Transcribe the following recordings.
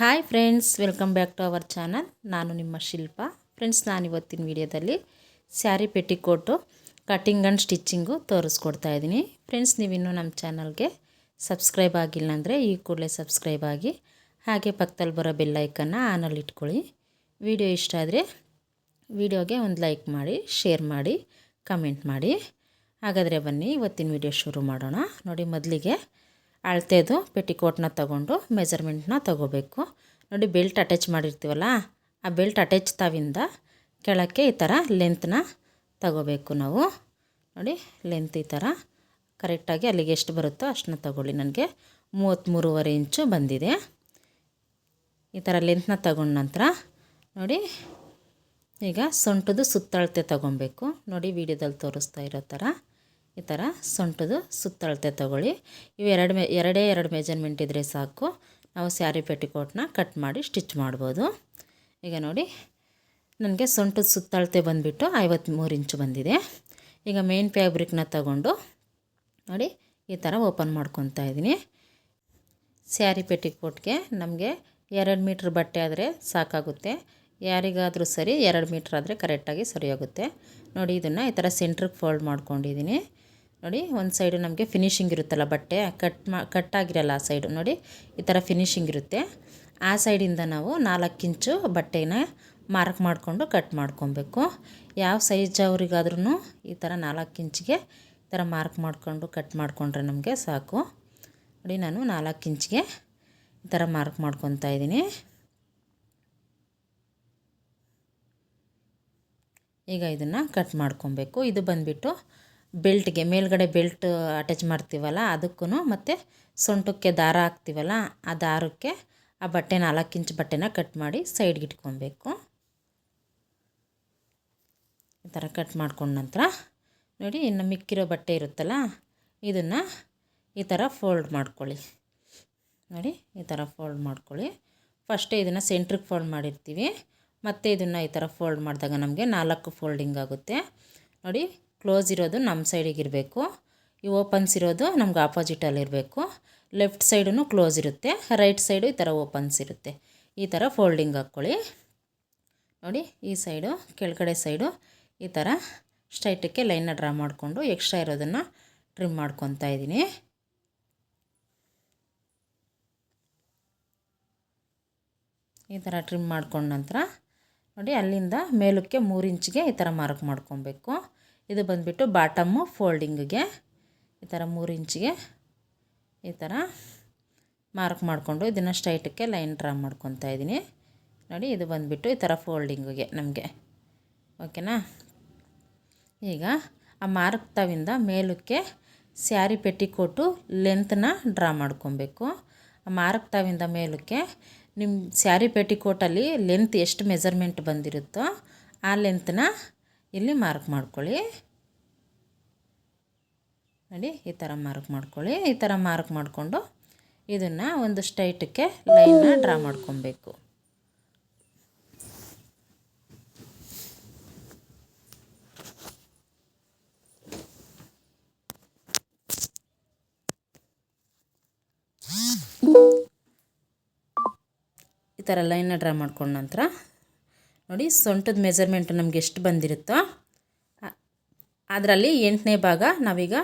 Hi friends, welcome back to our channel. ನಾನು ನಿಮ್ಮ Shilpa. Friends, ನಾನು ಇವತ್ತಿನ ವಿಡಿಯೋದಲ್ಲಿ sari petticoat cutting and stitching ತೋರಿಸ್ಕೊಡ್ತಾ ಇದ್ದೀನಿ. ಫ್ರೆಂಡ್ಸ್, ನೀವಿನ್ನೂ ನಮ್ಮ ಚಾನಲ್ಗೆ ಸಬ್ಸ್ಕ್ರೈಬ್ ಆಗಿಲ್ಲ ಅಂದರೆ ಈ ಕೂಡಲೇ ಸಬ್ಸ್ಕ್ರೈಬ್ ಆಗಿ, ಹಾಗೆ ಪಕ್ಕದಲ್ಲಿ ಬರೋ ಬೆಲ್ ಐಕನ್ನ ಆನಲ್ಲಿ ಇಟ್ಕೊಳ್ಳಿ. ವಿಡಿಯೋ ಇಷ್ಟ ಆದರೆ ವಿಡಿಯೋಗೆ ಒಂದು ಲೈಕ್ ಮಾಡಿ, ಶೇರ್ ಮಾಡಿ, ಕಮೆಂಟ್ ಮಾಡಿ. ಹಾಗಾದರೆ ಬನ್ನಿ ಇವತ್ತಿನ ವಿಡಿಯೋ ಶುರು ಮಾಡೋಣ. ನೋಡಿ, ಮೊದಲಿಗೆ ಅಳತೆದು ಪೆಟಿಕೋಟ್ನ ತಗೊಂಡು ಮೆಜರ್ಮೆಂಟ್ನ ತಗೋಬೇಕು. ನೋಡಿ, ಬೆಲ್ಟ್ ಅಟ್ಯಾಚ್ ಮಾಡಿರ್ತೀವಲ್ಲ, ಆ ಬೆಲ್ಟ್ ಅಟ್ಯಾಚ್ ತಾವಿಂದ ಕೆಳಕ್ಕೆ ಈ ಥರ ಲೆಂತ್ನ ತಗೋಬೇಕು ನಾವು. ನೋಡಿ, ಲೆಂತ್ ಈ ಥರ ಕರೆಕ್ಟಾಗಿ ಅಲ್ಲಿಗೆ ಎಷ್ಟು ಬರುತ್ತೋ ಅಷ್ಟನ್ನ ತಗೊಳ್ಳಿ. ನನಗೆ 33.5 ಇಂಚು ಬಂದಿದೆ. ಈ ಥರ ಲೆಂತ್ನ ತಗೊಂಡ ನಂತರ ನೋಡಿ, ಈಗ ಸೊಂಟದ ಸುತ್ತಳತೆ ತಗೊಬೇಕು. ನೋಡಿ, ವಿಡಿಯೋದಲ್ಲಿ ತೋರಿಸ್ತಾ ಇರೋ ಥರ ಈ ಥರ ಸೊಂಟದ ಸುತ್ತಳತೆ ತಗೊಳ್ಳಿ. ಇವು ಎರಡು ಮೆಜರ್ಮೆಂಟ್ ಇದ್ದರೆ ಸಾಕು, ನಾವು ಸ್ಯಾರಿ ಪೆಟಿಕೋಟ್ನ ಕಟ್ ಮಾಡಿ ಸ್ಟಿಚ್ ಮಾಡ್ಬೋದು. ಈಗ ನೋಡಿ, ನನಗೆ ಸೊಂಟದ ಸುತ್ತಳತೆ ಬಂದುಬಿಟ್ಟು 53 ಇಂಚು ಬಂದಿದೆ. ಈಗ ಮೇನ್ ಫ್ಯಾಬ್ರಿಕ್ನ ತಗೊಂಡು ನೋಡಿ ಈ ಥರ ಓಪನ್ ಮಾಡ್ಕೊತಾ ಇದ್ದೀನಿ. ಸ್ಯಾರಿ ಪೆಟಿಕೋಟ್ಗೆ ನಮಗೆ 2 ಮೀಟ್ರ್ ಬಟ್ಟೆ ಆದರೆ ಸಾಕಾಗುತ್ತೆ. ಯಾರಿಗಾದರೂ ಸರಿ 2 ಮೀಟ್ರ್ ಆದರೆ ಕರೆಕ್ಟಾಗಿ ಸರಿ ಹೋಗುತ್ತೆ. ನೋಡಿ, ಇದನ್ನು ಈ ಥರ ಸೆಂಟ್ರಿಗೆ ಫೋಲ್ಡ್ ಮಾಡ್ಕೊಂಡಿದ್ದೀನಿ. ನೋಡಿ, ಒಂದು ಸೈಡು ನಮಗೆ ಫಿನಿಶಿಂಗ್ ಇರುತ್ತಲ್ಲ, ಬಟ್ಟೆ ಕಟ್ಟಾಗಿರಲ್ಲ ಆ ಸೈಡು. ನೋಡಿ, ಈ ಥರ ಫಿನಿಶಿಂಗ್ ಇರುತ್ತೆ. ಆ ಸೈಡಿಂದ ನಾವು 4 ಇಂಚು ಬಟ್ಟೆನ ಮಾರ್ಕ್ ಮಾಡಿಕೊಂಡು ಕಟ್ ಮಾಡ್ಕೊಬೇಕು. ಯಾವ ಸೈಜ್ ಅವ್ರಿಗಾದ್ರೂ ಈ ಥರ 4 ಇಂಚಿಗೆ ಈ ಥರ ಮಾರ್ಕ್ ಮಾಡಿಕೊಂಡು ಕಟ್ ಮಾಡಿಕೊಂಡ್ರೆ ನಮಗೆ ಸಾಕು. ನೋಡಿ, ನಾನು 4 ಇಂಚಿಗೆ ಈ ಥರ ಮಾರ್ಕ್ ಮಾಡ್ಕೊತಾ ಇದ್ದೀನಿ. ಈಗ ಇದನ್ನು ಕಟ್ ಮಾಡ್ಕೊಬೇಕು. ಇದು ಬಂದುಬಿಟ್ಟು ಬೆಲ್ಟ್ಗೆ, ಮೇಲ್ಗಡೆ ಬೆಲ್ಟ್ ಅಟ್ಯಾಚ್ ಮಾಡ್ತೀವಲ್ಲ ಅದಕ್ಕೂ, ಮತ್ತು ಸೊಂಟಕ್ಕೆ ದಾರ ಹಾಕ್ತೀವಲ್ಲ ಆ ದಾರಕ್ಕೆ ಆ ಬಟ್ಟೆ 4 ಇಂಚ್ ಬಟ್ಟೆನ ಕಟ್ ಮಾಡಿ ಸೈಡ್ಗೆ ಇಟ್ಕೊಬೇಕು. ಈ ಥರ ಕಟ್ ಮಾಡ್ಕೊಂಡ ನಂತರ ನೋಡಿ, ಇನ್ನು ಮಿಕ್ಕಿರೋ ಬಟ್ಟೆ ಇರುತ್ತಲ್ಲ ಇದನ್ನು ಈ ಥರ ಫೋಲ್ಡ್ ಮಾಡ್ಕೊಳ್ಳಿ. ನೋಡಿ, ಈ ಥರ ಫೋಲ್ಡ್ ಮಾಡ್ಕೊಳ್ಳಿ. ಫಸ್ಟೇ ಇದನ್ನು ಸೆಂಟ್ರಿಗೆ ಫೋಲ್ಡ್ ಮಾಡಿರ್ತೀವಿ, ಮತ್ತು ಇದನ್ನು ಈ ಥರ ಫೋಲ್ಡ್ ಮಾಡಿದಾಗ ನಮಗೆ 4 ಫೋಲ್ಡಿಂಗ್ ಆಗುತ್ತೆ. ನೋಡಿ, ಕ್ಲೋಸ್ ಇರೋದು ನಮ್ಮ ಸೈಡಿಗೆ ಇರಬೇಕು, ಈ ಓಪನ್ಸ್ ಇರೋದು ನಮ್ಗೆ ಆಪೋಸಿಟಲ್ಲಿರಬೇಕು. ಲೆಫ್ಟ್ ಸೈಡೂ ಕ್ಲೋಸ್ ಇರುತ್ತೆ, ರೈಟ್ ಸೈಡು ಈ ಥರ ಓಪನ್ಸ್ ಇರುತ್ತೆ. ಈ ಥರ ಫೋಲ್ಡಿಂಗ್ ಹಾಕ್ಕೊಳ್ಳಿ. ನೋಡಿ, ಈ ಸೈಡು ಕೆಳಗಡೆ ಸೈಡು ಈ ಥರ ಸ್ಟ್ರೈಟಕ್ಕೆ ಲೈನ್ನ ಡ್ರಾ ಮಾಡಿಕೊಂಡು ಎಕ್ಸ್ಟ್ರಾ ಇರೋದನ್ನು ಟ್ರಿಮ್ ಮಾಡ್ಕೊತಾ ಇದ್ದೀನಿ. ಈ ಥರ ಟ್ರಿಮ್ ಮಾಡ್ಕೊಂಡ ನಂತರ ನೋಡಿ, ಅಲ್ಲಿಂದ ಮೇಲಕ್ಕೆ 3 ಇಂಚಿಗೆ ಈ ಥರ ಮಾರ್ಕ್ ಮಾಡ್ಕೊಬೇಕು. ಇದು ಬಂದುಬಿಟ್ಟು ಬಾಟಮ್ಮು ಫೋಲ್ಡಿಂಗಿಗೆ ಈ ಥರ 3 ಇಂಚಿಗೆ ಈ ಥರ ಮಾರ್ಕ್ ಮಾಡಿಕೊಂಡು ಇದನ್ನು ಸ್ಟ್ರೈಟಕ್ಕೆ ಲೈನ್ ಡ್ರಾ ಮಾಡ್ಕೊತಾ ಇದ್ದೀನಿ. ನೋಡಿ, ಇದು ಬಂದುಬಿಟ್ಟು ಈ ಥರ ಫೋಲ್ಡಿಂಗಿಗೆ ನಮಗೆ, ಓಕೆನಾ. ಈಗ ಆ ಮಾರ್ಕ್ ತಾವಿಂದ ಮೇಲಕ್ಕೆ ಸ್ಯಾರಿ ಪೆಟಿಕೋಟು ಲೆಂತ್ನ ಡ್ರಾ ಮಾಡ್ಕೊಬೇಕು. ಆ ಮಾರ್ಕ್ ತಾವಿಂದ ಮೇಲಕ್ಕೆ ನಿಮ್ಮ ಸ್ಯಾರಿ ಪೆಟಿಕೋಟಲ್ಲಿ ಲೆಂತ್ ಎಷ್ಟು ಮೆಜರ್ಮೆಂಟ್ ಬಂದಿರುತ್ತೋ ಆ ಲೆಂತ್ನ ಇಲ್ಲಿ ಮಾರ್ಕ್ ಮಾಡ್ಕೊಳ್ಳಿ. ನೋಡಿ, ಈ ಥರ ಮಾರ್ಕ್ ಮಾಡ್ಕೊಳ್ಳಿ. ಈ ಥರ ಮಾರ್ಕ್ ಮಾಡಿಕೊಂಡು ಇದನ್ನು ಒಂದು ಸ್ಟ್ರೈಟಕ್ಕೆ ಲೈನ್ನ ಡ್ರಾ ಮಾಡ್ಕೊಬೇಕು. ಈ ಥರ ಲೈನ್ನ ಡ್ರಾ ಮಾಡ್ಕೊಂಡ ನಂತರ ನೋಡಿ, ಸೊಂಟದ ಮೆಜರ್ಮೆಂಟ್ ನಮ್ಗೆ ಎಷ್ಟು ಬಂದಿರುತ್ತೋ ಅದರಲ್ಲಿ 8ನೇ ಭಾಗ ನಾವೀಗ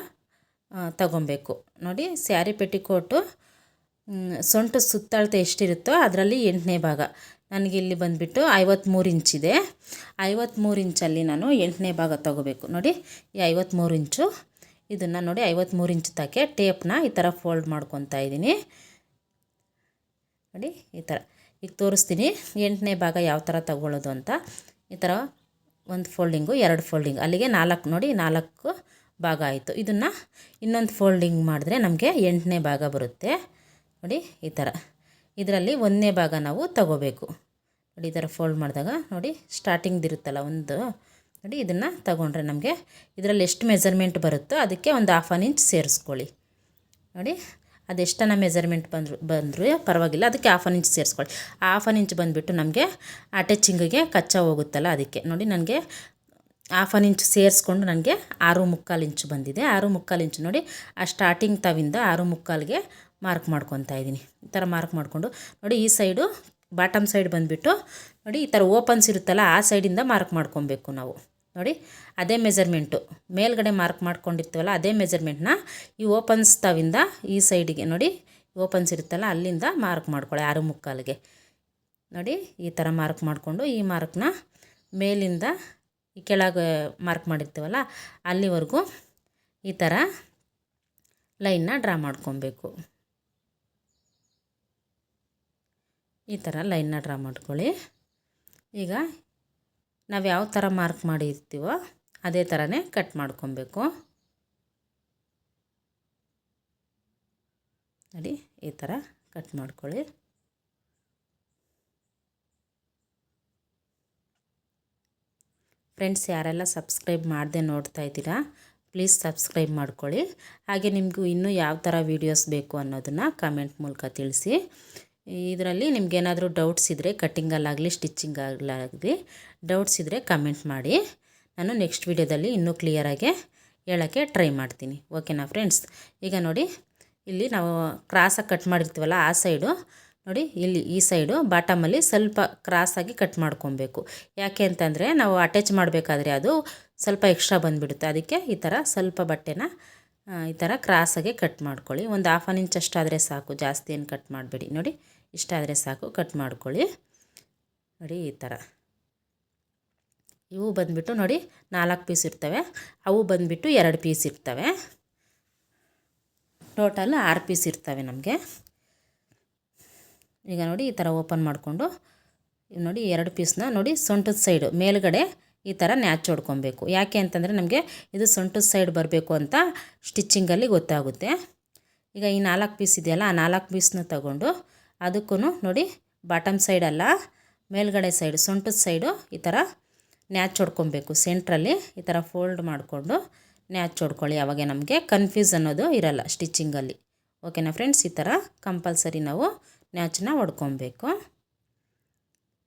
ತಗೊಬೇಕು. ನೋಡಿ, ಸ್ಯಾರಿ ಪೆಟಿಕೋಟು ಸೊಂಟದ ಸುತ್ತಳತೆ ಎಷ್ಟಿರುತ್ತೋ ಅದರಲ್ಲಿ 8ನೇ ಭಾಗ ನನಗಿಲ್ಲಿ ಬಂದುಬಿಟ್ಟು 53 ಇಂಚಿದೆ. 53 ಇಂಚಲ್ಲಿ ನಾನು 8ನೇ ಭಾಗ ತಗೋಬೇಕು. ನೋಡಿ, ಈ 53 ಇಂಚು ಇದನ್ನು ನೋಡಿ 53 ಇಂಚು ತಕ್ಕೆ ಟೇಪ್ನ ಈ ಥರ ಫೋಲ್ಡ್ ಮಾಡ್ಕೊತಾ ಇದ್ದೀನಿ. ನೋಡಿ, ಈ ಥರ ಈಗ ತೋರಿಸ್ತೀನಿ 8ನೇ ಭಾಗ ಯಾವ ಥರ ತಗೊಳ್ಳೋದು ಅಂತ. ಈ ಥರ 1 ಫೋಲ್ಡಿಂಗು, 2 ಫೋಲ್ಡಿಂಗ್, ಅಲ್ಲಿಗೆ 4. ನೋಡಿ, 4 ಭಾಗ ಆಯಿತು. ಇದನ್ನು ಇನ್ನೊಂದು ಫೋಲ್ಡಿಂಗ್ ಮಾಡಿದ್ರೆ ನಮಗೆ 8ನೇ ಭಾಗ ಬರುತ್ತೆ. ನೋಡಿ, ಈ ಥರ ಇದರಲ್ಲಿ 1ನೇ ಭಾಗ ನಾವು ತಗೋಬೇಕು. ನೋಡಿ, ಈ ಥರ ಫೋಲ್ಡ್ ಮಾಡಿದಾಗ ನೋಡಿ ಸ್ಟಾರ್ಟಿಂಗ್ದಿರುತ್ತಲ್ಲ ಒಂದು, ನೋಡಿ ಇದನ್ನು ತಗೊಂಡ್ರೆ ನಮಗೆ ಇದರಲ್ಲಿ ಎಷ್ಟು ಮೆಜರ್ಮೆಂಟ್ ಬರುತ್ತೋ ಅದಕ್ಕೆ ಒಂದು 1/2 ಇಂಚ್ ಸೇರಿಸ್ಕೊಳ್ಳಿ. ನೋಡಿ, ಅದೆಷ್ಟನ ಮೆಜರ್ಮೆಂಟ್ ಬಂದರೂ ಪರವಾಗಿಲ್ಲ, ಅದಕ್ಕೆ 1/2 ಇಂಚ್ ಸೇರಿಸ್ಕೊಳ್ಳಿ. 1/2 ಇಂಚ್ ಬಂದುಬಿಟ್ಟು ನಮಗೆ ಅಟ್ಯಾಚಿಂಗಿಗೆ ಕಚ್ಚಾ ಹೋಗುತ್ತಲ್ಲ ಅದಕ್ಕೆ. ನೋಡಿ, ನನಗೆ 1/2 ಇಂಚ್ ಸೇರಿಸ್ಕೊಂಡು ನನಗೆ 6.25 ಇಂಚು ಬಂದಿದೆ. 6.25 ಇಂಚು ನೋಡಿ, ಆ ಸ್ಟಾರ್ಟಿಂಗ್ ತಾವಿಂದ 6.25ಗೆ ಮಾರ್ಕ್ ಮಾಡ್ಕೊತಾ ಇದ್ದೀನಿ. ಈ ಥರ ಮಾರ್ಕ್ ಮಾಡಿಕೊಂಡು ನೋಡಿ, ಈ ಸೈಡು ಬಾಟಮ್ ಸೈಡ್ ಬಂದುಬಿಟ್ಟು ನೋಡಿ ಈ ಥರ ಓಪನ್ಸ್ ಇರುತ್ತಲ್ಲ ಆ ಸೈಡಿಂದ ಮಾರ್ಕ್ ಮಾಡ್ಕೊಬೇಕು ನಾವು. ನೋಡಿ ಅದೇ ಮೆಜರ್ಮೆಂಟು ಮೇಲ್ಗಡೆ ಮಾರ್ಕ್ ಮಾಡ್ಕೊಂಡಿರ್ತೀವಲ್ಲ ಅದೇ ಮೆಜರ್ಮೆಂಟ್ನ ಈ ಓಪನ್ಸ್ ತಾವಿಂದ ಈ ಸೈಡಿಗೆ ನೋಡಿ ಓಪನ್ಸ್ ಇರುತ್ತಲ್ಲ ಅಲ್ಲಿಂದ ಮಾರ್ಕ್ ಮಾಡ್ಕೊಳ್ಳಿ 6.75ಗೆ. ನೋಡಿ ಈ ಥರ ಮಾರ್ಕ್ ಮಾಡಿಕೊಂಡು ಈ ಮಾರ್ಕ್ನ ಮೇಲಿಂದ ಈ ಕೆಳಗೆ ಮಾರ್ಕ್ ಮಾಡಿರ್ತೀವಲ್ಲ ಅಲ್ಲಿವರೆಗೂ ಈ ಥರ ಲೈನ್ನ ಡ್ರಾ ಮಾಡ್ಕೊಬೇಕು. ಈ ಥರ ಲೈನ್ನ ಡ್ರಾ ಮಾಡ್ಕೊಳ್ಳಿ. ಈಗ ನಾವು ಯಾವ ಥರ ಮಾರ್ಕ್ ಮಾಡಿರ್ತೀವೋ ಅದೇ ಥರನೇ ಕಟ್ ಮಾಡ್ಕೊಬೇಕು. ನೋಡಿ ಈ ಥರ ಕಟ್ ಮಾಡ್ಕೊಳ್ಳಿ. ಫ್ರೆಂಡ್ಸ್, ಯಾರೆಲ್ಲ ಸಬ್ಸ್ಕ್ರೈಬ್ ಮಾಡದೆ ನೋಡ್ತಾ ಇದ್ದೀರಾ ಪ್ಲೀಸ್ ಸಬ್ಸ್ಕ್ರೈಬ್ ಮಾಡ್ಕೊಳ್ಳಿ. ಹಾಗೆ ನಿಮಗೂ ಇನ್ನೂ ಯಾವ ಥರ ವೀಡಿಯೋಸ್ ಬೇಕು ಅನ್ನೋದನ್ನು ಕಮೆಂಟ್ ಮೂಲಕ ತಿಳಿಸಿ. ಇದರಲ್ಲಿ ನಿಮಗೇನಾದರೂ ಡೌಟ್ಸ್ ಇದ್ದರೆ ಕಟ್ಟಿಂಗಲ್ಲಾಗಲಿ ಸ್ಟಿಚ್ಚಿಂಗಲ್ಲಾಗಲಿ ಡೌಟ್ಸ್ ಇದ್ದರೆ ಕಮೆಂಟ್ ಮಾಡಿ. ನಾನು ನೆಕ್ಸ್ಟ್ ವೀಡಿಯೋದಲ್ಲಿ ಇನ್ನೂ ಕ್ಲಿಯರಾಗಿ ಹೇಳೋಕ್ಕೆ ಟ್ರೈ ಮಾಡ್ತೀನಿ. ಓಕೆನಾ ಫ್ರೆಂಡ್ಸ್? ಈಗ ನೋಡಿ ಇಲ್ಲಿ ನಾವು ಕ್ರಾಸಾಗಿ ಕಟ್ ಮಾಡಿರ್ತೀವಲ್ಲ ಆ ಸೈಡು ನೋಡಿ ಇಲ್ಲಿ ಈ ಸೈಡು ಬಾಟಮಲ್ಲಿ ಸ್ವಲ್ಪ ಕ್ರಾಸಾಗಿ ಕಟ್ ಮಾಡ್ಕೊಬೇಕು. ಯಾಕೆ ಅಂತಂದರೆ ನಾವು ಅಟ್ಯಾಚ್ ಮಾಡಬೇಕಾದ್ರೆ ಅದು ಸ್ವಲ್ಪ ಎಕ್ಸ್ಟ್ರಾ ಬಂದುಬಿಡುತ್ತೆ. ಅದಕ್ಕೆ ಈ ಥರ ಸ್ವಲ್ಪ ಬಟ್ಟೆನ ಈ ಥರ ಕ್ರಾಸಾಗಿ ಕಟ್ ಮಾಡ್ಕೊಳ್ಳಿ. ಒಂದು 1/2 ಇಂಚ್ ಅಷ್ಟಾದರೆ ಸಾಕು, ಜಾಸ್ತಿ ಏನು ಕಟ್ ಮಾಡಬೇಡಿ. ನೋಡಿ ಇಷ್ಟಾದರೆ ಸಾಕು, ಕಟ್ ಮಾಡ್ಕೊಳ್ಳಿ. ನೋಡಿ ಈ ಥರ ಇವು ಬಂದುಬಿಟ್ಟು ನೋಡಿ 4 ಪೀಸ್ ಇರ್ತವೆ, ಅವು ಬಂದುಬಿಟ್ಟು 2 ಪೀಸ್ ಇರ್ತವೆ. ಟೋಟಲ್ 6 ಪೀಸ್ ಇರ್ತವೆ ನಮಗೆ. ಈಗ ನೋಡಿ ಈ ಥರ ಓಪನ್ ಮಾಡಿಕೊಂಡು ನೋಡಿ 2 ಪೀಸ್ನ ನೋಡಿ ಸೊಂಟದ ಸೈಡು ಮೇಲ್ಗಡೆ ಈ ಥರ ನ್ಯಾಚ್ ಹೊಡ್ಕೊಬೇಕು. ಯಾಕೆ ಅಂತಂದರೆ ನಮಗೆ ಇದು ಸೊಂಟದ ಸೈಡ್ ಬರಬೇಕು ಅಂತ ಸ್ಟಿಚ್ಚಿಂಗಲ್ಲಿ ಗೊತ್ತಾಗುತ್ತೆ. ಈಗ ಈ 4 ಪೀಸ್ ಇದೆಯಲ್ಲ ಆ 4 ಪೀಸ್ನ ತಗೊಂಡು ಅದಕ್ಕೂ ನೋಡಿ ಬಾಟಮ್ ಸೈಡಲ್ಲ ಮೇಲ್ಗಡೆ ಸೈಡು ಸೊಂಟದ ಸೈಡು ಈ ಥರ ನ್ಯಾಚ್ ಹೊಡ್ಕೊಬೇಕು. ಸೆಂಟ್ರಲ್ಲಿ ಈ ಥರ ಫೋಲ್ಡ್ ಮಾಡಿಕೊಂಡು ನ್ಯಾಚ್ ಹೊಡ್ಕೊಳ್ಳಿ. ಆವಾಗ ನಮಗೆ ಕನ್ಫ್ಯೂಸ್ ಅನ್ನೋದು ಇರಲ್ಲ ಸ್ಟಿಚ್ಚಿಂಗಲ್ಲಿ. ಓಕೆನಾ ಫ್ರೆಂಡ್ಸ್? ಈ ಥರ ಕಂಪಲ್ಸರಿ ನಾವು ನ್ಯಾಚನ್ನ ಹೊಡ್ಕೊಬೇಕು.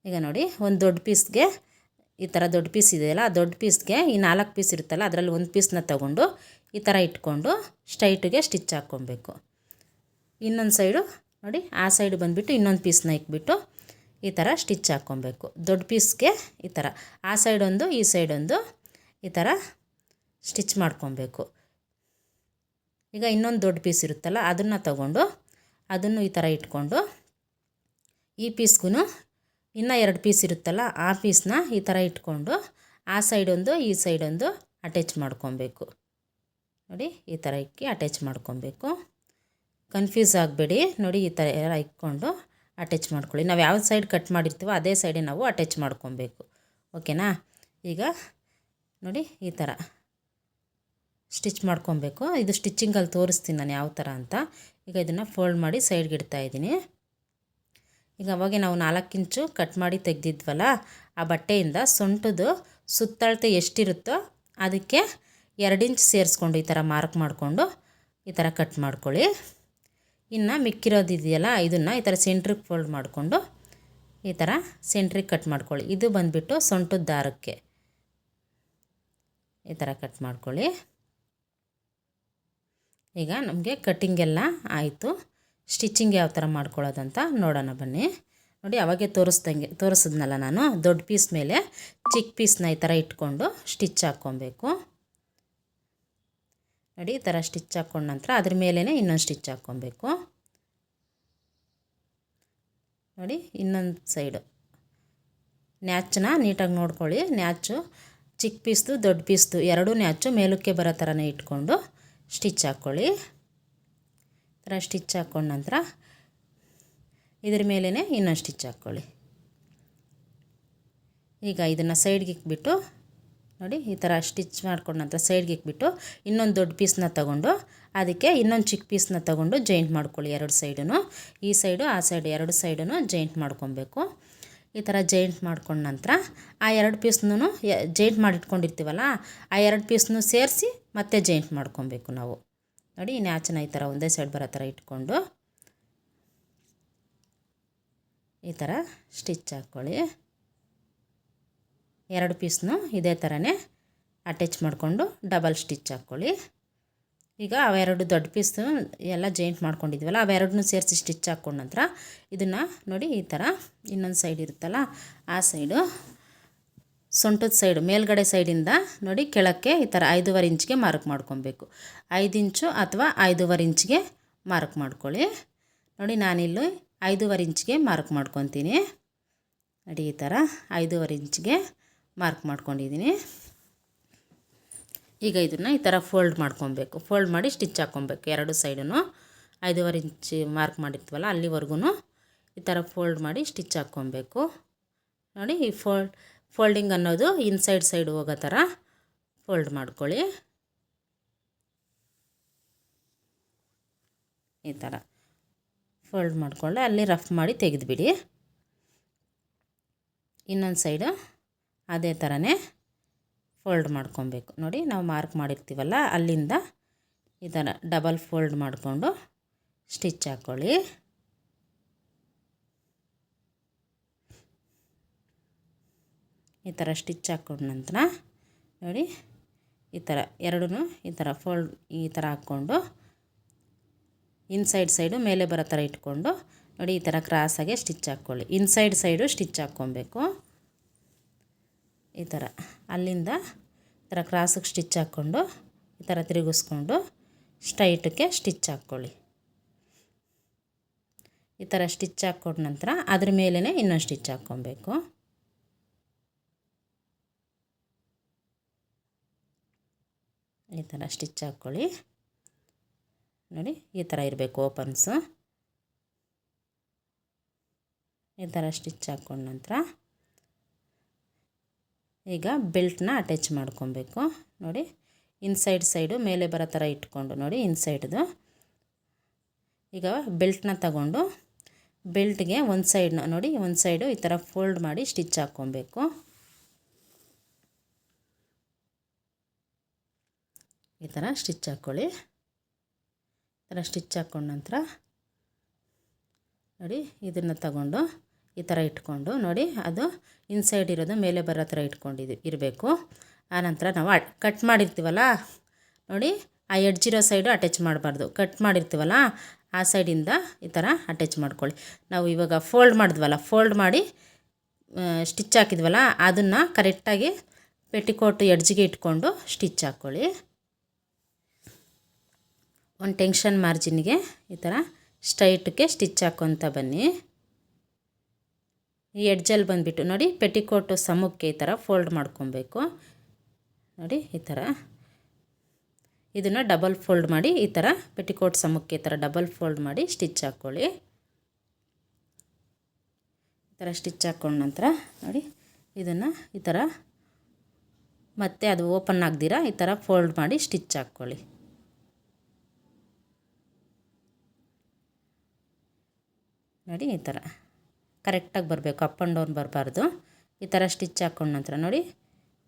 ಈಗ ನೋಡಿ ಒಂದು ದೊಡ್ಡ ಪೀಸ್ಗೆ ಈ ಥರ ದೊಡ್ಡ ಪೀಸ್ ಇದೆಯಲ್ಲ ಆ ದೊಡ್ಡ ಪೀಸ್ಗೆ ಈ 4 ಪೀಸ್ ಇರುತ್ತಲ್ಲ ಅದರಲ್ಲಿ ಒಂದು ಪೀಸ್ನ ತಗೊಂಡು ಈ ಥರ ಇಟ್ಕೊಂಡು ಸ್ಟ್ರೈಟಿಗೆ ಸ್ಟಿಚ್ ಹಾಕ್ಕೊಬೇಕು. ಇನ್ನೊಂದು ಸೈಡು ನೋಡಿ ಆ ಸೈಡು ಬಂದುಬಿಟ್ಟು ಇನ್ನೊಂದು ಪೀಸ್ನ ಇಕ್ಬಿಟ್ಟು ಈ ಥರ ಸ್ಟಿಚ್ ಹಾಕ್ಕೊಬೇಕು. ದೊಡ್ಡ ಪೀಸ್ಗೆ ಈ ಥರ ಆ ಸೈಡೊಂದು ಈ ಸೈಡೊಂದು ಈ ಥರ ಸ್ಟಿಚ್ ಮಾಡ್ಕೊಬೇಕು. ಈಗ ಇನ್ನೊಂದು ದೊಡ್ಡ ಪೀಸ್ ಇರುತ್ತಲ್ಲ ಅದನ್ನು ತಗೊಂಡು ಅದನ್ನು ಈ ಥರ ಇಟ್ಕೊಂಡು ಈ ಪೀಸ್ಗೂ ಇನ್ನೂ 2 ಪೀಸ್ ಇರುತ್ತಲ್ಲ ಆ ಪೀಸ್ನ ಈ ಥರ ಇಟ್ಕೊಂಡು ಆ ಸೈಡೊಂದು ಈ ಸೈಡೊಂದು ಅಟ್ಯಾಚ್ ಮಾಡ್ಕೊಬೇಕು. ನೋಡಿ ಈ ಥರ ಇಕ್ಕಿ ಅಟ್ಯಾಚ್ ಮಾಡ್ಕೊಬೇಕು. ಕನ್ಫ್ಯೂಸ್ ಆಗಬೇಡಿ. ನೋಡಿ ಈ ಥರ ಎಲ್ಲ ಇಕ್ಕೊಂಡು ಅಟ್ಯಾಚ್ ಮಾಡ್ಕೊಳ್ಳಿ. ನಾವು ಯಾವ ಸೈಡ್ ಕಟ್ ಮಾಡಿರ್ತೀವೋ ಅದೇ ಸೈಡೇ ನಾವು ಅಟ್ಯಾಚ್ ಮಾಡ್ಕೊಬೇಕು. ಓಕೆನಾ? ಈಗ ನೋಡಿ ಈ ಥರ ಸ್ಟಿಚ್ ಮಾಡ್ಕೊಬೇಕು. ಇದು ಸ್ಟಿಚ್ಚಿಂಗಲ್ಲಿ ತೋರಿಸ್ತೀನಿ ನಾನು ಯಾವ ಥರ ಅಂತ. ಈಗ ಇದನ್ನು ಫೋಲ್ಡ್ ಮಾಡಿ ಸೈಡ್ಗೆ ಇಡ್ತಾಯಿದ್ದೀನಿ. ಈಗ ಅವಾಗೆ ನಾವು 4 ಇಂಚು ಕಟ್ ಮಾಡಿ ತೆಗೆದಿದ್ವಲ್ಲ ಆ ಬಟ್ಟೆಯಿಂದ ಸೊಂಟದ ಸುತ್ತಳತೆ ಎಷ್ಟಿರುತ್ತೋ ಅದಕ್ಕೆ 2 ಇಂಚ್ ಸೇರಿಸ್ಕೊಂಡು ಈ ಥರ ಮಾರ್ಕ್ ಮಾಡಿಕೊಂಡು ಈ ಥರ ಕಟ್ ಮಾಡ್ಕೊಳ್ಳಿ. ಇನ್ನು ಮಿಕ್ಕಿರೋದಿದೆಯಲ್ಲ ಇದನ್ನು ಈ ಥರ ಸೆಂಟ್ರಿಗೆ ಫೋಲ್ಡ್ ಮಾಡಿಕೊಂಡು ಈ ಥರ ಸೆಂಟ್ರಿಗೆ ಕಟ್ ಮಾಡ್ಕೊಳ್ಳಿ. ಇದು ಬಂದುಬಿಟ್ಟು ಸೊಂಟದ ದಾರಕ್ಕೆ ಈ ಥರ ಕಟ್ ಮಾಡ್ಕೊಳ್ಳಿ. ಈಗ ನಮಗೆ ಕಟ್ಟಿಂಗೆಲ್ಲ ಆಯಿತು. ಸ್ಟಿಚ್ಚಿಂಗ್ ಯಾವ ಥರ ಮಾಡ್ಕೊಳ್ಳೋದಂತ ನೋಡೋಣ ಬನ್ನಿ. ನೋಡಿ ಅವಾಗೆ ತೋರಿಸಿದ್ನಲ್ಲ ನಾನು ದೊಡ್ಡ ಪೀಸ್ ಮೇಲೆ ಚಿಕ್ಕ ಪೀಸ್ನ ಈ ಥರ ಇಟ್ಕೊಂಡು ಸ್ಟಿಚ್ ಹಾಕ್ಕೊಬೇಕು. ನೋಡಿ ಈ ಥರ ಸ್ಟಿಚ್ ಹಾಕ್ಕೊಂಡ ನಂತರ ಅದ್ರ ಮೇಲೇ ಇನ್ನೊಂದು ಸ್ಟಿಚ್ ಹಾಕ್ಕೊಬೇಕು. ನೋಡಿ ಇನ್ನೊಂದು ಸೈಡು ನ್ಯಾಚನ್ನ ನೀಟಾಗಿ ನೋಡ್ಕೊಳ್ಳಿ. ನ್ಯಾಚು ಚಿಕ್ಕ ಪೀಸ್ದು ದೊಡ್ಡ ಪೀಸ್ದು 2 ನ್ಯಾಚು ಮೇಲಕ್ಕೆ ಬರೋ ಥರನೇ ಇಟ್ಕೊಂಡು ಸ್ಟಿಚ್ ಹಾಕ್ಕೊಳ್ಳಿ. ಈ ಥರ ಸ್ಟಿಚ್ ಹಾಕ್ಕೊಂಡ ನಂತರ ಇದ್ರ ಮೇಲೇ ಇನ್ನೊಂದು ಸ್ಟಿಚ್ ಹಾಕ್ಕೊಳ್ಳಿ. ಈಗ ಇದನ್ನು ಸೈಡ್ಗೆ ಇಕ್ಬಿಟ್ಟು ನೋಡಿ ಈ ಥರ ಸ್ಟಿಚ್ ಮಾಡ್ಕೊಂಡ ನಂತರ ಸೈಡ್ಗೆ ಇಕ್ಬಿಟ್ಟು ಇನ್ನೊಂದು ದೊಡ್ಡ ಪೀಸ್ನ ತಗೊಂಡು ಅದಕ್ಕೆ ಇನ್ನೊಂದು ಚಿಕ್ಕ ಪೀಸ್ನ ತಗೊಂಡು ಜಾಯಿಂಟ್ ಮಾಡ್ಕೊಳ್ಳಿ. 2 ಸೈಡೂ ಈ ಸೈಡು ಆ ಸೈಡು 2 ಸೈಡೂ ಜಾಯಿಂಟ್ ಮಾಡ್ಕೊಬೇಕು. ಈ ಥರ ಜಾಯಿಂಟ್ ಮಾಡ್ಕೊಂಡ ನಂತರ ಆ 2 ಪೀಸ್ನೂ ಜಾಯಿಂಟ್ ಮಾಡಿಟ್ಕೊಂಡಿರ್ತೀವಲ್ಲ ಆ 2 ಪೀಸ್ನೂ ಸೇರಿಸಿ ಮತ್ತೆ ಜಾಯಿಂಟ್ ಮಾಡ್ಕೊಬೇಕು ನಾವು. ನೋಡಿ ಈ ನ್ಯಾಚನ್ನ ಈ ಥರ ಒಂದೇ ಸೈಡ್ ಬರೋ ಥರ ಇಟ್ಕೊಂಡು ಈ ಥರ ಸ್ಟಿಚ್ ಹಾಕ್ಕೊಳ್ಳಿ. 2 ಪೀಸ್ನು ಇದೇ ಥರನೇ ಅಟ್ಯಾಚ್ ಮಾಡಿಕೊಂಡು ಡಬಲ್ ಸ್ಟಿಚ್ ಹಾಕ್ಕೊಳ್ಳಿ. ಈಗ ಅವೆರಡು ದೊಡ್ಡ ಪೀಸು ಎಲ್ಲ ಜಾಯಿಂಟ್ ಮಾಡ್ಕೊಂಡಿದ್ವಲ್ಲ ಅವೆರಡನ್ನೂ ಸೇರಿಸಿ ಸ್ಟಿಚ್ ಹಾಕ್ಕೊಂಡ ನಂತರ ಇದನ್ನು ನೋಡಿ ಈ ಥರ ಇನ್ನೊಂದು ಸೈಡ್ ಇರುತ್ತಲ್ಲ ಆ ಸೈಡು ಸೊಂಟದ ಸೈಡು ಮೇಲ್ಗಡೆ ಸೈಡಿಂದ ನೋಡಿ ಕೆಳಕ್ಕೆ ಈ ಥರ 5.5 ಇಂಚ್ಗೆ ಮಾರ್ಕ್ ಮಾಡ್ಕೊಬೇಕು. 5 ಇಂಚು ಅಥವಾ 5.5 ಇಂಚ್ಗೆ ಮಾರ್ಕ್ ಮಾಡ್ಕೊಳ್ಳಿ. ನೋಡಿ ನಾನಿಲ್ಲಿ 5.5 ಇಂಚ್ಗೆ ಮಾರ್ಕ್ ಮಾಡ್ಕೊತೀನಿ. ನೋಡಿ ಈ ಥರ 5.5 ಇಂಚ್ಗೆ ಮಾರ್ಕ್ ಮಾಡ್ಕೊಂಡಿದ್ದೀನಿ. ಈಗ ಇದನ್ನು ಈ ಥರ ಫೋಲ್ಡ್ ಮಾಡ್ಕೊಬೇಕು. ಫೋಲ್ಡ್ ಮಾಡಿ ಸ್ಟಿಚ್ ಹಾಕ್ಕೊಬೇಕು. ಎರಡು ಸೈಡೂ 5.5 ಇಂಚ್ ಮಾರ್ಕ್ ಮಾಡಿರ್ತೀವಲ್ಲ ಅಲ್ಲಿವರೆಗೂ ಈ ಥರ ಫೋಲ್ಡ್ ಮಾಡಿ ಸ್ಟಿಚ್ ಹಾಕ್ಕೊಬೇಕು. ನೋಡಿ ಈ ಫೋಲ್ಡಿಂಗ್ ಅನ್ನೋದು ಇನ್ಸೈಡ್ ಸೈಡ್ ಹೋಗೋ ಥರ ಫೋಲ್ಡ್ ಮಾಡ್ಕೊಳ್ಳಿ. ಈ ಥರ ಫೋಲ್ಡ್ ಮಾಡಿಕೊಂಡೆ ಅಲ್ಲಿ ರಫ್ ಮಾಡಿ ತೆಗೆದುಬಿಡಿ. ಇನ್ನೊಂದು ಸೈಡು ಅದೇ ಥರನೇ ಫೋಲ್ಡ್ ಮಾಡ್ಕೊಬೇಕು. ನೋಡಿ ನಾವು ಮಾರ್ಕ್ ಮಾಡಿರ್ತೀವಲ್ಲ ಅಲ್ಲಿಂದ ಈ ಥರ ಡಬಲ್ ಫೋಲ್ಡ್ ಮಾಡಿಕೊಂಡು ಸ್ಟಿಚ್ ಹಾಕ್ಕೊಳ್ಳಿ. ಈ ಥರ ಸ್ಟಿಚ್ ಹಾಕ್ಕೊಂಡ ನಂತರ ನೋಡಿ ಈ ಥರ ಎರಡೂ ಈ ಥರ ಫೋಲ್ಡ್ ಈ ಥರ ಹಾಕ್ಕೊಂಡು ಇನ್ಸೈಡ್ ಸೈಡು ಮೇಲೆ ಬರೋ ಥರ ಇಟ್ಕೊಂಡು ನೋಡಿ ಈ ಥರ ಕ್ರಾಸಾಗೆ ಸ್ಟಿಚ್ ಹಾಕ್ಕೊಳ್ಳಿ. ಇನ್ಸೈಡ್ ಸೈಡು ಸ್ಟಿಚ್ ಹಾಕ್ಕೊಬೇಕು. ಈ ಥರ ಅಲ್ಲಿಂದ ಈ ಥರ ಕ್ರಾಸಿಗೆ ಸ್ಟಿಚ್ ಹಾಕ್ಕೊಂಡು ಈ ಥರ ತಿರುಗಿಸ್ಕೊಂಡು ಸ್ಟ್ರೈಟಕ್ಕೆ ಸ್ಟಿಚ್ ಹಾಕ್ಕೊಳ್ಳಿ. ಈ ಥರ ಸ್ಟಿಚ್ ಹಾಕ್ಕೊಂಡ ನಂತರ ಅದ್ರ ಮೇಲೇ ಇನ್ನೊಂದು ಸ್ಟಿಚ್ ಹಾಕ್ಕೊಬೇಕು. ಈ ಥರ ಸ್ಟಿಚ್ ಹಾಕ್ಕೊಳ್ಳಿ. ನೋಡಿ ಈ ಥರ ಇರಬೇಕು ಓಪನ್ಸು. ಈ ಥರ ಸ್ಟಿಚ್ ಹಾಕ್ಕೊಂಡ ನಂತರ ಈಗ ಬೆಲ್ಟ್ನ ಅಟ್ಯಾಚ್ ಮಾಡ್ಕೊಬೇಕು. ನೋಡಿ ಇನ್ಸೈಡ್ ಸೈಡು ಮೇಲೆ ಬರೋ ಥರ ಇಟ್ಕೊಂಡು ನೋಡಿ ಇನ್ಸೈಡ್ದು ಈಗ ಬೆಲ್ಟ್ನ ತಗೊಂಡು ಬೆಲ್ಟ್ಗೆ ಒಂದು ಸೈಡ್ನ ನೋಡಿ ಒಂದು ಸೈಡು ಈ ಥರ ಫೋಲ್ಡ್ ಮಾಡಿ ಸ್ಟಿಚ್ ಹಾಕ್ಕೊಬೇಕು. ಈ ಥರ ಸ್ಟಿಚ್ ಹಾಕ್ಕೊಳ್ಳಿ. ಈ ಥರ ಸ್ಟಿಚ್ ಹಾಕ್ಕೊಂಡ ನಂತರ ನೋಡಿ ಇದನ್ನು ತಗೊಂಡು ಈ ಥರ ಇಟ್ಕೊಂಡು ನೋಡಿ ಅದು ಇನ್ಸೈಡ್ ಇರೋದು ಮೇಲೆ ಬರೋ ಥರ ಇರಬೇಕು. ಆನಂತರ ನಾವು ಕಟ್ ಮಾಡಿರ್ತೀವಲ್ಲ ನೋಡಿ ಆ ಎಡ್ಜಿರೋ ಸೈಡು ಅಟ್ಯಾಚ್ ಮಾಡಬಾರ್ದು. ಕಟ್ ಮಾಡಿರ್ತೀವಲ್ಲ ಆ ಸೈಡಿಂದ ಈ ಥರ ಅಟ್ಯಾಚ್ ಮಾಡ್ಕೊಳ್ಳಿ. ನಾವು ಇವಾಗ ಫೋಲ್ಡ್ ಮಾಡಿದ್ವಲ್ಲ ಫೋಲ್ಡ್ ಮಾಡಿ ಸ್ಟಿಚ್ ಹಾಕಿದ್ವಲ್ಲ ಅದನ್ನು ಕರೆಕ್ಟಾಗಿ ಪೆಟಿಕೋಟ್ ಎಡ್ಜಿಗೆ ಇಟ್ಕೊಂಡು ಸ್ಟಿಚ್ ಹಾಕ್ಕೊಳ್ಳಿ. ಒಂದು ಟೆನ್ಷನ್ ಮಾರ್ಜಿನ್ಗೆ ಈ ಥರ ಸ್ಟ್ರೈಟ್ಗೆ ಸ್ಟಿಚ್ ಹಾಕ್ಕೊತ ಬನ್ನಿ. ಈ ಎಡ್ಜಲ್ಲಿ ಬಂದುಬಿಟ್ಟು ನೋಡಿ ಪೆಟಿಕೋಟು ಸಮಕ್ಕೆ ಈ ಥರ ಫೋಲ್ಡ್ ಮಾಡ್ಕೊಬೇಕು. ನೋಡಿ ಈ ಥರ ಇದನ್ನು ಡಬಲ್ ಫೋಲ್ಡ್ ಮಾಡಿ ಈ ಥರ ಪೆಟಿಕೋಟ್ ಸಮಕ್ಕೆ ಈ ಥರ ಡಬಲ್ ಫೋಲ್ಡ್ ಮಾಡಿ ಸ್ಟಿಚ್ ಹಾಕ್ಕೊಳ್ಳಿ. ಈ ಥರ ಸ್ಟಿಚ್ ಹಾಕ್ಕೊಂಡ ನಂತರ ನೋಡಿ ಇದನ್ನು ಈ ಥರ ಮತ್ತೆ ಅದು ಓಪನ್ ಆಗದಿರ ಈ ಥರ ಫೋಲ್ಡ್ ಮಾಡಿ ಸ್ಟಿಚ್ ಹಾಕ್ಕೊಳ್ಳಿ. ನೋಡಿ ಈ ಥರ ಕರೆಕ್ಟಾಗಿ ಬರಬೇಕು, ಅಪ್ ಆ್ಯಂಡ್ ಡೌನ್ ಬರಬಾರ್ದು. ಈ ಥರ ಸ್ಟಿಚ್ ಹಾಕ್ಕೊಂಡ ನಂತರ ನೋಡಿ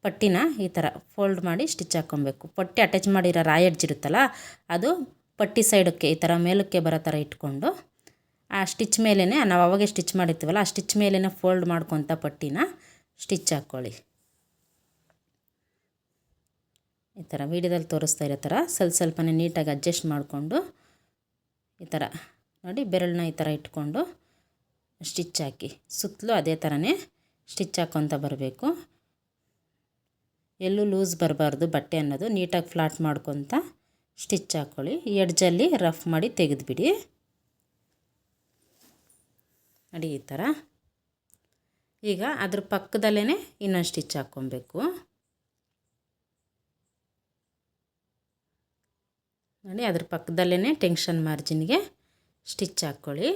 ಪಟ್ಟಿನ ಈ ಥರ ಫೋಲ್ಡ್ ಮಾಡಿ ಸ್ಟಿಚ್ ಹಾಕ್ಕೊಬೇಕು. ಪಟ್ಟಿ ಅಟ್ಯಾಚ್ ಮಾಡಿರೋ ರಾಯ್ ಎಡ್ಜ್ ಇರುತ್ತಲ್ಲ ಅದು ಪಟ್ಟಿ ಸೈಡಕ್ಕೆ ಈ ಥರ ಮೇಲಕ್ಕೆ ಬರೋ ಥರ ಇಟ್ಕೊಂಡು ಆ ಸ್ಟಿಚ್ ಮೇಲೇ ನಾವು ಅವಾಗೆ ಸ್ಟಿಚ್ ಮಾಡಿರ್ತೀವಲ್ಲ ಆ ಸ್ಟಿಚ್ ಮೇಲೇ ಫೋಲ್ಡ್ ಮಾಡ್ಕೊತ ಪಟ್ಟಿನ ಸ್ಟಿಚ್ ಹಾಕ್ಕೊಳ್ಳಿ. ಈ ಥರ ವೀಡಿಯೋದಲ್ಲಿ ತೋರಿಸ್ತಾ ಇರೋ ಥರ ಸ್ವಲ್ಪನೇ ನೀಟಾಗಿ ಅಡ್ಜಸ್ಟ್ ಮಾಡಿಕೊಂಡು ಈ ಥರ ನೋಡಿ ಬೆರಳನ್ನ ಈ ಥರ ಇಟ್ಕೊಂಡು ಸ್ಟಿಚ್ ಹಾಕಿ ಸುತ್ತಲೂ ಅದೇ ಥರನೇ ಸ್ಟಿಚ್ ಹಾಕ್ಕೊತ ಬರಬೇಕು. ಎಲ್ಲೂ ಲೂಸ್ ಬರಬಾರ್ದು. ಬಟ್ಟೆ ಅನ್ನೋದು ನೀಟಾಗಿ ಫ್ಲಾಟ್ ಮಾಡ್ಕೊತ ಸ್ಟಿಚ್ ಹಾಕ್ಕೊಳ್ಳಿ. ಎಡ್ಜಲ್ಲಿ ರಫ್ ಮಾಡಿ ತೆಗೆದುಬಿಡಿ. ನೋಡಿ ಈ ಥರ ಈಗ ಅದ್ರ ಪಕ್ಕದಲ್ಲೇ ಇನ್ನೊಂದು ಸ್ಟಿಚ್ ಹಾಕ್ಕೊಬೇಕು. ನೋಡಿ ಅದ್ರ ಪಕ್ಕದಲ್ಲೇ ಟೆನ್ಷನ್ ಮಾರ್ಜಿನ್ಗೆ ಸ್ಟಿಚ್ ಹಾಕ್ಕೊಳ್ಳಿ.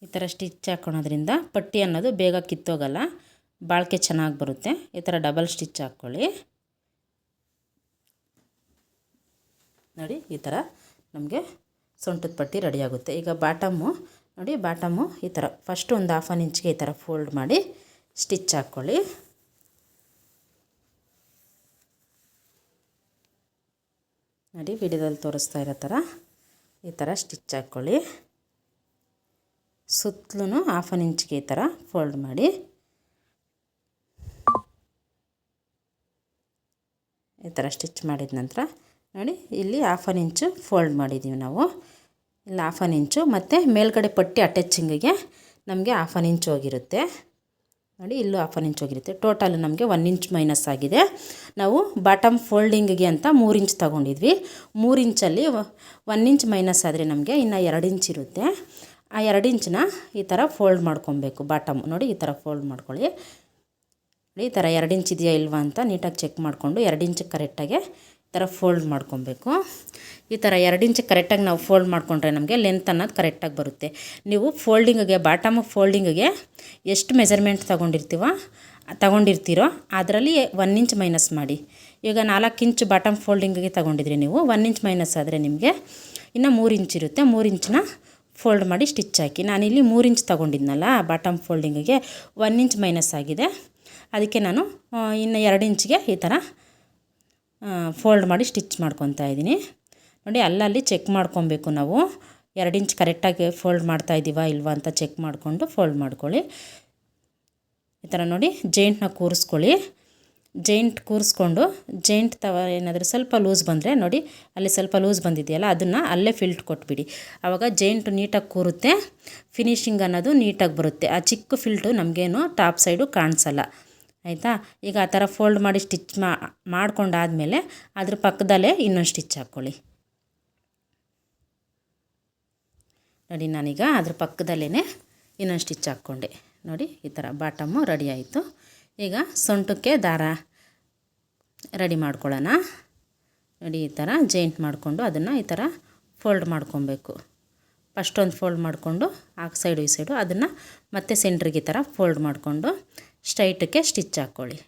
ಈ ಥರ ಸ್ಟಿಚ್ ಹಾಕ್ಕೊಳೋದ್ರಿಂದ ಪಟ್ಟಿ ಅನ್ನೋದು ಬೇಗ ಕಿತ್ತೋಗಲ್ಲ, ಬಾಳಿಕೆ ಚೆನ್ನಾಗಿ ಬರುತ್ತೆ. ಈ ಥರ ಡಬಲ್ ಸ್ಟಿಚ್ ಹಾಕ್ಕೊಳ್ಳಿ. ನೋಡಿ ಈ ಥರ ನಮಗೆ ಸೊಂಟದ ಪಟ್ಟಿ ರೆಡಿಯಾಗುತ್ತೆ. ಈಗ ಬಾಟಮ್ಮು ನೋಡಿ ಬಾಟಮ್ಮು ಈ ಥರ ಫಸ್ಟು ಒಂದು 1/2 ಇಂಚ್ಗೆ ಈ ಥರ ಫೋಲ್ಡ್ ಮಾಡಿ ಸ್ಟಿಚ್ ಹಾಕ್ಕೊಳ್ಳಿ. ನೋಡಿ ವಿಡಿಯೋದಲ್ಲಿ ತೋರಿಸ್ತಾ ಇರೋ ಥರ ಈ ಥರ ಸ್ಟಿಚ್ ಹಾಕ್ಕೊಳ್ಳಿ. ಸುತ್ತಲೂ 1/2 ಇಂಚ್ಗೆ ಈ ಥರ ಫೋಲ್ಡ್ ಮಾಡಿ ಈ ಥರ ಸ್ಟಿಚ್ ಮಾಡಿದ ನಂತರ ನೋಡಿ ಇಲ್ಲಿ 1/2 ಇಂಚು ಫೋಲ್ಡ್ ಮಾಡಿದ್ದೀವಿ ನಾವು. ಇಲ್ಲಿ 1/2 ಇಂಚು ಮತ್ತು ಮೇಲ್ಗಡೆ ಪಟ್ಟಿ ಅಟ್ಯಾಚಿಂಗಿಗೆ ನಮಗೆ 1/2 ಇಂಚು ಹೋಗಿರುತ್ತೆ. ನೋಡಿ ಇಲ್ಲೂ 1/2 ಇಂಚ್ ಹೋಗಿರುತ್ತೆ. ಟೋಟಲ್ ನಮಗೆ 1 ಇಂಚ್ ಮೈನಸ್ ಆಗಿದೆ. ನಾವು ಬಾಟಮ್ ಫೋಲ್ಡಿಂಗಿಗೆ ಅಂತ 3 ಇಂಚ್ ತೊಗೊಂಡಿದ್ವಿ. 3 ಇಂಚಲ್ಲಿ 1 ಇಂಚ್ ಮೈನಸ್ ಆದರೆ ನಮಗೆ ಇನ್ನು 2 ಇಂಚ್ ಇರುತ್ತೆ. ಆ 2 ಇಂಚನ್ನ ಈ ಥರ ಫೋಲ್ಡ್ ಮಾಡ್ಕೊಬೇಕು. ಬಾಟಮ್ ನೋಡಿ ಈ ಥರ ಫೋಲ್ಡ್ ಮಾಡ್ಕೊಳ್ಳಿ. ನೋಡಿ ಈ ಥರ 2 ಇಂಚ್ ಇದೆಯಾ ಇಲ್ವಾ ಅಂತ ನೀಟಾಗಿ ಚೆಕ್ ಮಾಡಿಕೊಂಡು 2 ಇಂಚ್ ಕರೆಕ್ಟಾಗಿ ಈ ಥರ ಫೋಲ್ಡ್ ಮಾಡ್ಕೊಬೇಕು. ಈ ಥರ 2 ಇಂಚ್ ಕರೆಕ್ಟಾಗಿ ನಾವು ಫೋಲ್ಡ್ ಮಾಡಿಕೊಂಡ್ರೆ ನಮಗೆ ಲೆಂತ್ ಅನ್ನೋದು ಕರೆಕ್ಟಾಗಿ ಬರುತ್ತೆ. ನೀವು ಫೋಲ್ಡಿಂಗಿಗೆ ಬಾಟಮ್ ಫೋಲ್ಡಿಂಗಿಗೆ ಎಷ್ಟು ಮೆಜರ್ಮೆಂಟ್ ತಗೊಂಡಿರ್ತೀರೋ ಅದರಲ್ಲಿ 1 ಇಂಚ್ ಮೈನಸ್ ಮಾಡಿ. ಈಗ 4 ಇಂಚ್ ಬಾಟಮ್ ಫೋಲ್ಡಿಂಗಿಗೆ ತೊಗೊಂಡಿದ್ರಿ ನೀವು, 1 ಇಂಚ್ ಮೈನಸ್ ಆದರೆ ನಿಮಗೆ ಇನ್ನು 3 ಇಂಚ್ ಇರುತ್ತೆ. 3 ಇಂಚನ್ನ ಫೋಲ್ಡ್ ಮಾಡಿ ಸ್ಟಿಚ್ ಹಾಕಿ. ನಾನಿಲ್ಲಿ 3 ಇಂಚ್ ತೊಗೊಂಡಿದ್ನಲ್ಲ ಬಾಟಮ್ ಫೋಲ್ಡಿಂಗಿಗೆ 1 ಇಂಚ್ ಮೈನಸ್ ಆಗಿದೆ. ಅದಕ್ಕೆ ನಾನು ಇನ್ನು 2 ಇಂಚಿಗೆ ಈ ಥರ ಫೋಲ್ಡ್ ಮಾಡಿ ಸ್ಟಿಚ್ ಮಾಡ್ಕೊತಾ ಇದ್ದೀನಿ. ನೋಡಿ ಅಲ್ಲಲ್ಲಿ ಚೆಕ್ ಮಾಡ್ಕೊಬೇಕು ನಾವು 2 ಇಂಚ್ ಕರೆಕ್ಟಾಗಿ ಫೋಲ್ಡ್ ಮಾಡ್ತಾಯಿದ್ದೀವಾ ಇಲ್ವಾ ಅಂತ ಚೆಕ್ ಮಾಡಿಕೊಂಡು ಫೋಲ್ಡ್ ಮಾಡ್ಕೊಳ್ಳಿ. ಈ ಥರ ನೋಡಿ ಜೈಂಟ್ನ ಕೂರಿಸ್ಕೊಳ್ಳಿ. ಜೈಂಟ್ ಕೂರಿಸ್ಕೊಂಡು ಜೈಂಟ್ ಏನಾದರೂ ಸ್ವಲ್ಪ ಲೂಸ್ ಬಂದರೆ ನೋಡಿ ಅಲ್ಲಿ ಸ್ವಲ್ಪ ಲೂಸ್ ಬಂದಿದೆಯಲ್ಲ ಅದನ್ನು ಅಲ್ಲೇ ಫಿಲ್ಟ್ ಕೊಟ್ಬಿಡಿ. ಆವಾಗ ಜೈಂಟ್ ನೀಟಾಗಿ ಕೂರುತ್ತೆ, ಫಿನಿಶಿಂಗ್ ಅನ್ನೋದು ನೀಟಾಗಿ ಬರುತ್ತೆ. ಆ ಚಿಕ್ಕ ಫಿಲ್ಟು ನಮಗೇನು ಟಾಪ್ ಸೈಡು ಕಾಣಿಸಲ್ಲ. ಆಯಿತಾ? ಈಗ ಆ ಥರ ಫೋಲ್ಡ್ ಮಾಡಿ ಸ್ಟಿಚ್ ಮಾಡ್ಕೊಂಡಾದಮೇಲೆ ಅದ್ರ ಪಕ್ಕದಲ್ಲೇ ಇನ್ನೊಂದು ಸ್ಟಿಚ್ ಹಾಕ್ಕೊಳ್ಳಿ. ನೋಡಿ ನಾನೀಗ ಅದ್ರ ಪಕ್ಕದಲ್ಲೇ ಇನ್ನೊಂದು ಸ್ಟಿಚ್ ಹಾಕ್ಕೊಂಡೆ. ನೋಡಿ ಈ ಥರ ಬಾಟಮ್ಮು ರೆಡಿ ಆಯಿತು. ಈಗ ಸೊಂಟಕ್ಕೆ ದಾರ ರೆಡಿ ಮಾಡ್ಕೊಳ್ಳೋಣ. ನೋಡಿ ಈ ಥರ ಜೈಂಟ್ ಮಾಡಿಕೊಂಡು ಅದನ್ನು ಈ ಥರ ಫೋಲ್ಡ್ ಮಾಡ್ಕೊಬೇಕು. ಫಸ್ಟ್ ಒಂದು ಫೋಲ್ಡ್ ಮಾಡಿಕೊಂಡು ಆ ಸೈಡು ಈ ಸೈಡು ಅದನ್ನು ಮತ್ತೆ ಸೆಂಟ್ರಿಗೆ ಈ ಥರ ಫೋಲ್ಡ್ ಮಾಡಿಕೊಂಡು ಸ್ಟ್ರೈಟಕ್ಕೆ ಸ್ಟಿಚ್ ಹಾಕ್ಕೊಳ್ಳಿ.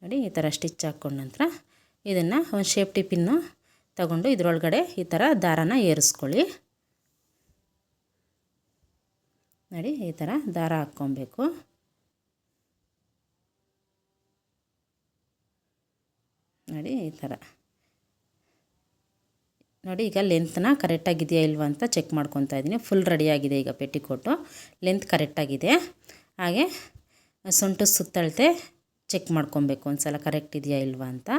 ನೋಡಿ ಈ ಥರ ಸ್ಟಿಚ್ ಹಾಕ್ಕೊಂಡ ನಂತರ ಇದನ್ನು ಒಂದು ಸೇಫ್ಟಿ ಪಿನ್ನು ತಗೊಂಡು ಇದರೊಳಗಡೆ ಈ ಥರ ದಾರನ ಏರಿಸ್ಕೊಳ್ಳಿ. ನೋಡಿ ಈ ಥರ ದಾರ ಹಾಕ್ಕೊಬೇಕು. ನೋಡಿ ಈ ಥರ ನೋಡಿ ಈಗ ಲೆಂತ್ನ ಕರೆಕ್ಟಾಗಿದೆಯಾ ಇಲ್ವಾ ಅಂತ ಚೆಕ್ ಮಾಡ್ಕೊತಾ ಇದ್ದೀನಿ. ಫುಲ್ ರೆಡಿಯಾಗಿದೆ ಈಗ ಪೆಟ್ಟಿಕೋಟು, ಲೆಂತ್ ಕರೆಕ್ಟಾಗಿದೆ. ಹಾಗೆ ಸೊಂಟು ಸುತ್ತಳತೆ ಚೆಕ್ ಮಾಡ್ಕೊಬೇಕು ಒಂದು ಸಲ ಕರೆಕ್ಟ್ ಇದೆಯಾ ಇಲ್ವಾ ಅಂತ.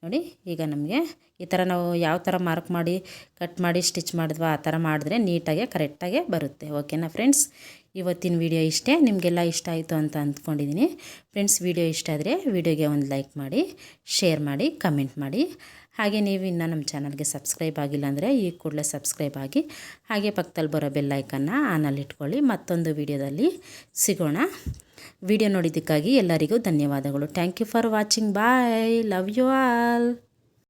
ನೋಡಿ ಈಗ ನಮಗೆ ಈ ಥರ ನಾವು ಯಾವ ಥರ ಮಾರ್ಕ್ ಮಾಡಿ ಕಟ್ ಮಾಡಿ ಸ್ಟಿಚ್ ಮಾಡಿದ್ವಾ ಆ ಥರ ಮಾಡಿದ್ರೆ ನೀಟಾಗೆ ಕರೆಕ್ಟಾಗೆ ಬರುತ್ತೆ. ಓಕೆನಾ ಫ್ರೆಂಡ್ಸ್? ಇವತ್ತಿನ ವಿಡಿಯೋ ಇಷ್ಟೇ. ನಿಮಗೆಲ್ಲ ಇಷ್ಟ ಆಯಿತು ಅಂತ ಅಂದ್ಕೊಂಡಿದ್ದೀನಿ. ಫ್ರೆಂಡ್ಸ್ ವಿಡಿಯೋ ಇಷ್ಟ ಆದರೆ ವಿಡಿಯೋಗೆ ಒಂದು ಲೈಕ್ ಮಾಡಿ, ಶೇರ್ ಮಾಡಿ, ಕಮೆಂಟ್ ಮಾಡಿ. ಹಾಗೆ ನೀವು ಇನ್ನೂ ನಮ್ಮ ಚಾನಲ್ಗೆ ಸಬ್ಸ್ಕ್ರೈಬ್ ಆಗಿಲ್ಲ ಅಂದರೆ ಈ ಕೂಡಲೇ ಸಬ್ಸ್ಕ್ರೈಬ್ ಆಗಿ, ಹಾಗೆ ಪಕ್ಕದಲ್ಲಿ ಬರೋ ಬೆಲ್ ಐಕನ್ನ ಆನಲ್ಲಿ ಇಟ್ಕೊಳ್ಳಿ. ಮತ್ತೊಂದು ವಿಡಿಯೋದಲ್ಲಿ ಸಿಗೋಣ. ವಿಡಿಯೋ ನೋಡಿದ್ದಕ್ಕಾಗಿ ಎಲ್ಲರಿಗೂ ಧನ್ಯವಾದಗಳು. Thank you for watching. Bye. Love you all.